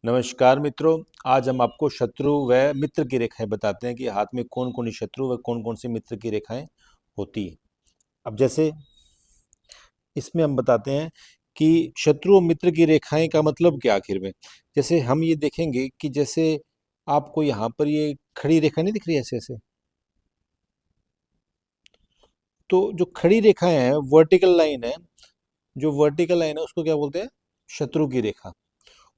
नमस्कार मित्रों, आज हम आपको शत्रु व मित्र की रेखाएं बताते हैं कि हाथ में कौन कौन सी शत्रु व कौन कौन सी मित्र की रेखाएं होती है। अब जैसे इसमें हम बताते हैं कि शत्रु और मित्र की रेखाएं का मतलब क्या आखिर में। जैसे हम ये देखेंगे कि जैसे आपको यहाँ पर ये खड़ी रेखा नहीं दिख रही ऐसे ऐसे, तो जो खड़ी रेखाएं हैं वर्टिकल लाइन है, जो वर्टिकल लाइन है उसको क्या बोलते हैं, शत्रु की रेखा।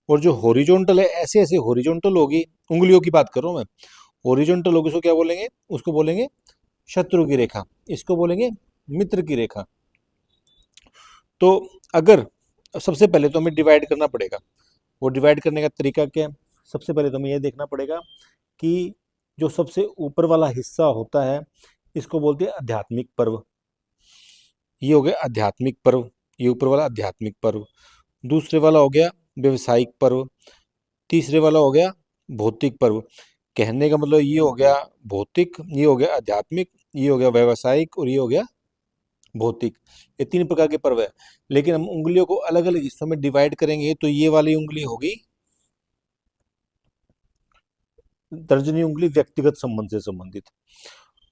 और जो हॉरिजॉन्टल है, ऐसे ऐसे हॉरिजॉन्टल होगी, उंगलियों की बात कर रहा हूं मैं, ओरिजेंटल होगी उसको क्या बोलेंगे, उसको बोलेंगे शत्रु की रेखा, इसको बोलेंगे मित्र की रेखा। तो अगर सबसे पहले तो हमें डिवाइड करना पड़ेगा। वो डिवाइड करने का तरीका क्या है, सबसे पहले तो हमें यह देखना पड़ेगा कि जो सबसे ऊपर वाला हिस्सा होता है इसको बोलते हैं आध्यात्मिक पर्व। ये हो गया आध्यात्मिक पर्व, ये ऊपर वाला आध्यात्मिक पर्व। दूसरे वाला हो गया व्यवसायिक पर्व। तीसरे वाला हो गया भौतिक पर्व। कहने का मतलब ये हो गया भौतिक, ये हो गया आध्यात्मिक, ये हो गया व्यवसायिक और ये हो गया भौतिक। ये तीन प्रकार के पर्व है। लेकिन हम उंगलियों को अलग अलग हिस्सों में डिवाइड करेंगे तो ये वाली उंगली होगी तर्जनी उंगली, व्यक्तिगत संबंध से संबंधित।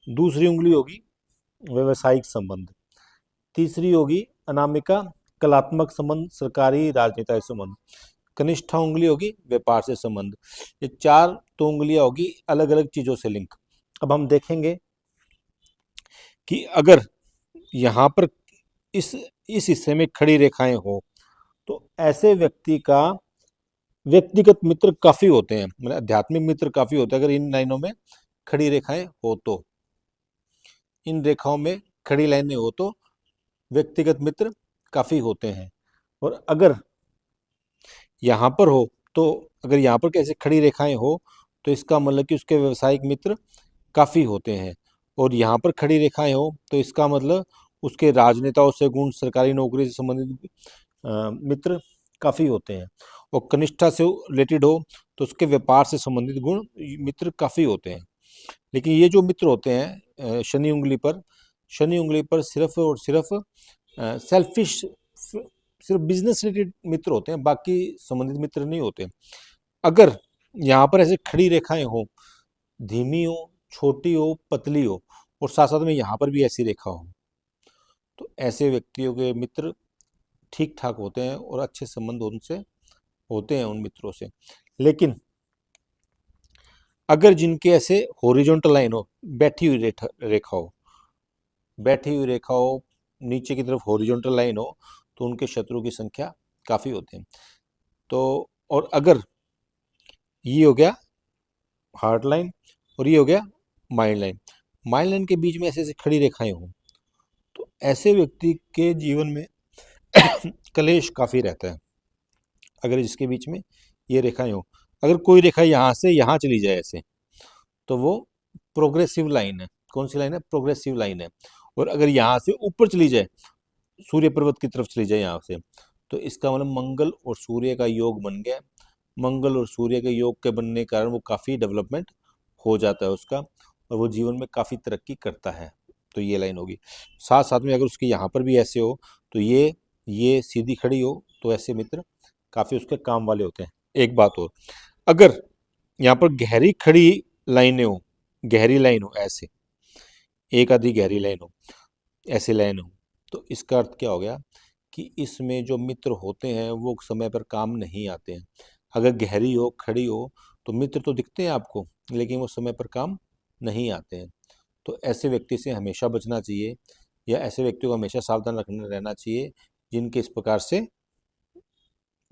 दूसरी उंगली होगी व्यवसायिक संबंध। तीसरी होगी अनामिका, कलात्मक संबंध, सरकारी राजनीतिक संबंध। कनिष्ठा उंगली होगी व्यापार से संबंध। ये चार तो उंगलियां होगी अलग अलग चीजों से लिंक। अब हम देखेंगे कि अगर यहाँ पर इस इस हिस्से में खड़ी रेखाएं हो तो ऐसे व्यक्ति का व्यक्तिगत मित्र काफी होते हैं, मतलब आध्यात्मिक मित्र काफी होते हैं अगर इन लाइनों में खड़ी रेखाएं हो तो। इन रेखाओं में खड़ी लाइनें हो तो व्यक्तिगत मित्र काफी होते हैं। और अगर यहाँ पर हो तो, अगर यहाँ पर कैसे खड़ी रेखाएं हो तो इसका मतलब कि उसके व्यवसायिक मित्र काफी होते हैं। और यहाँ पर खड़ी रेखाएं हो तो इसका मतलब उसके राजनेताओं से गुण, सरकारी नौकरी से संबंधित मित्र काफी होते हैं। और कनिष्ठा से रिलेटेड हो तो उसके व्यापार से संबंधित गुण मित्र काफी होते हैं। लेकिन ये जो मित्र होते हैं शनि उंगली पर सिर्फ और सिर्फ सेल्फिश, सिर्फ बिजनेस रिलेटेड मित्र होते हैं, बाकी संबंधित मित्र नहीं होते। अगर यहाँ पर ऐसे खड़ी रेखाएं हो, धीमी हो, छोटी हो, पतली हो, और साथ साथ में यहाँ पर भी ऐसी रेखा हो, तो ऐसे व्यक्तियों के मित्र ठीक ठाक होते हैं और अच्छे संबंध उनसे होते हैं, उन मित्रों से। लेकिन अगर जिनके ऐसे हॉरिजॉन्टल लाइन हो, बैठी हुई रेखा हो, बैठी हुई रेखा हो, नीचे की तरफ हॉरिजॉन्टल लाइन हो, तो उनके शत्रु की संख्या काफी होते हैं। तो और अगर ये हो गया हार्ट लाइन और ये हो गया माइंड लाइन, माइंड लाइन के बीच में ऐसे ऐसे खड़ी रेखाएं हो तो ऐसे व्यक्ति के जीवन में कलेश काफी रहता है। अगर इसके बीच में ये रेखाएं हो, अगर कोई रेखा यहाँ से यहाँ चली जाए ऐसे, तो वो प्रोग्रेसिव लाइन है। कौन सी लाइन है? प्रोग्रेसिव लाइन है। और अगर यहाँ से ऊपर चली जाए, सूर्य पर्वत की तरफ चली जाए यहाँ से, तो इसका मतलब मंगल और सूर्य का योग बन गया। मंगल और सूर्य के योग के बनने के कारण वो काफ़ी डेवलपमेंट हो जाता है उसका, और वो जीवन में काफ़ी तरक्की करता है। तो ये लाइन होगी। साथ साथ में अगर उसके यहाँ पर भी ऐसे हो तो ये सीधी खड़ी हो तो ऐसे मित्र काफ़ी उसके काम वाले होते हैं। एक बात और, अगर यहाँ पर गहरी खड़ी लाइनें हो, गहरी लाइन हो ऐसे, एक आधी गहरी लाइन हो, ऐसे लाइन हो, तो इसका अर्थ क्या हो गया कि इसमें जो मित्र होते हैं वो समय पर काम नहीं आते हैं। अगर गहरी हो, खड़ी हो, तो मित्र तो दिखते हैं आपको लेकिन वो समय पर काम नहीं आते हैं। तो ऐसे व्यक्ति से हमेशा बचना चाहिए, या ऐसे व्यक्ति को हमेशा सावधान रखना रहना चाहिए जिनके इस प्रकार से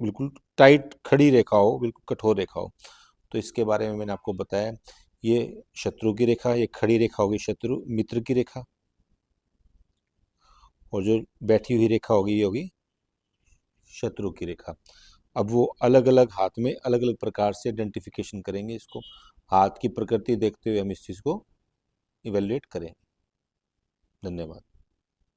बिल्कुल टाइट खड़ी रेखा हो, बिल्कुल कठोर रेखा हो। तो इसके बारे में मैंने आपको बताया। ये शत्रु की रेखा, ये खड़ी रेखा होगी शत्रु मित्र की रेखा, और जो बैठी हुई रेखा होगी ये होगी शत्रु की रेखा। अब वो अलग अलग हाथ में अलग अलग प्रकार से आइडेंटिफिकेशन करेंगे इसको। हाथ की प्रकृति देखते हुए हम इस चीज़ को इवेल्युएट करेंगे। धन्यवाद।